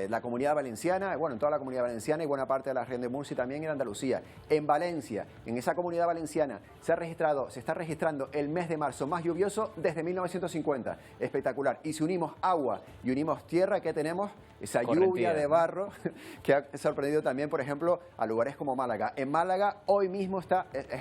la Comunidad Valenciana, bueno, en toda la Comunidad Valenciana y buena parte de la región de Murcia y también en Andalucía. En Valencia, en esa Comunidad Valenciana, se está registrando el mes de marzo más lluvioso desde 1950. Espectacular. Y si unimos agua y unimos tierra, ¿qué tenemos? Esa lluvia de barro que ha sorprendido también, por ejemplo, a lugares como Málaga. En Málaga hoy mismo es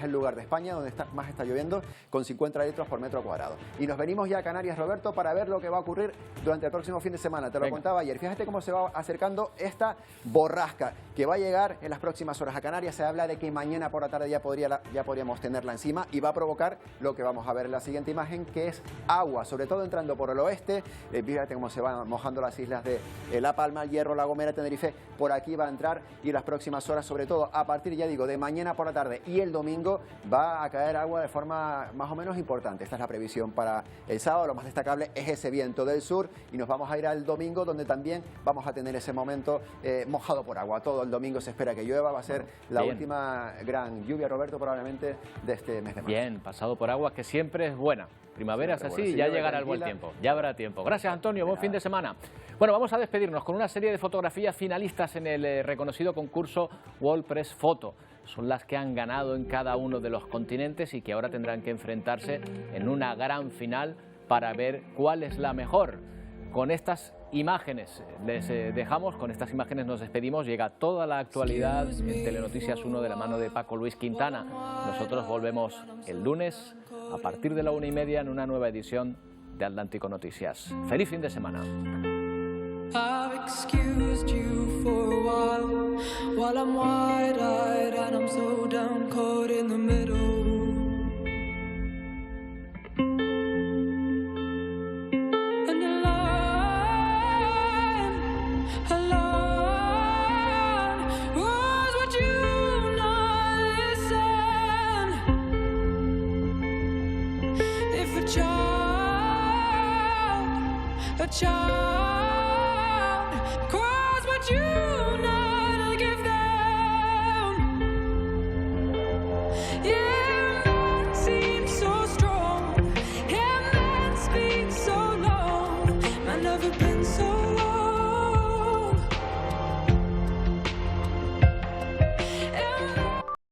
el lugar de España donde más está lloviendo, con 50 litros por metro cuadrado. Y nos venimos ya a Canarias, Roberto, para ver lo que va a ocurrir durante el próximo fin de semana. Te lo contaba ayer. Fíjate cómo se va acercando esta borrasca que va a llegar en las próximas horas a Canarias. Se habla de que mañana por la tarde ya podríamos tenerla encima y va a provocar lo que vamos a ver en la siguiente imagen, que es agua, sobre todo entrando por el oeste. Fíjate cómo se van mojando las islas de La Palma, El Hierro, La Gomera, Tenerife. Por aquí va a entrar y en las próximas horas, sobre todo a partir, ya digo, de mañana por la tarde y el domingo, va a caer agua de forma más o menos importante. Esta es la previsión para el sábado. Lo más destacable es ese viento del sur y nos vamos a ir al domingo, donde también vamos a tener ese momento mojado por agua. Todo el domingo se espera que llueva, va a ser la última gran lluvia, Roberto, probablemente de este mes de marzo. Bien, pasado por agua, que siempre es buena. Primavera es así y ya llegará el buen tiempo, ya habrá tiempo. Gracias, Antonio, buen fin de semana. Bueno, vamos a despedirnos con una serie de fotografías finalistas en el reconocido concurso World Press Photo. Son las que han ganado en cada uno de los continentes y que ahora tendrán que enfrentarse en una gran final para ver cuál es la mejor. Con estas imágenes les dejamos, con estas imágenes nos despedimos. Llega toda la actualidad en Telenoticias 1 de la mano de Paco Luis Quintana. Nosotros volvemos el lunes a partir de la 1:30 en una nueva edición de Atlántico Noticias. ¡Feliz fin de semana! I've excused you for a while I'm wide-eyed and I'm so down, caught in the middle. And alone, was would you not listen? If a child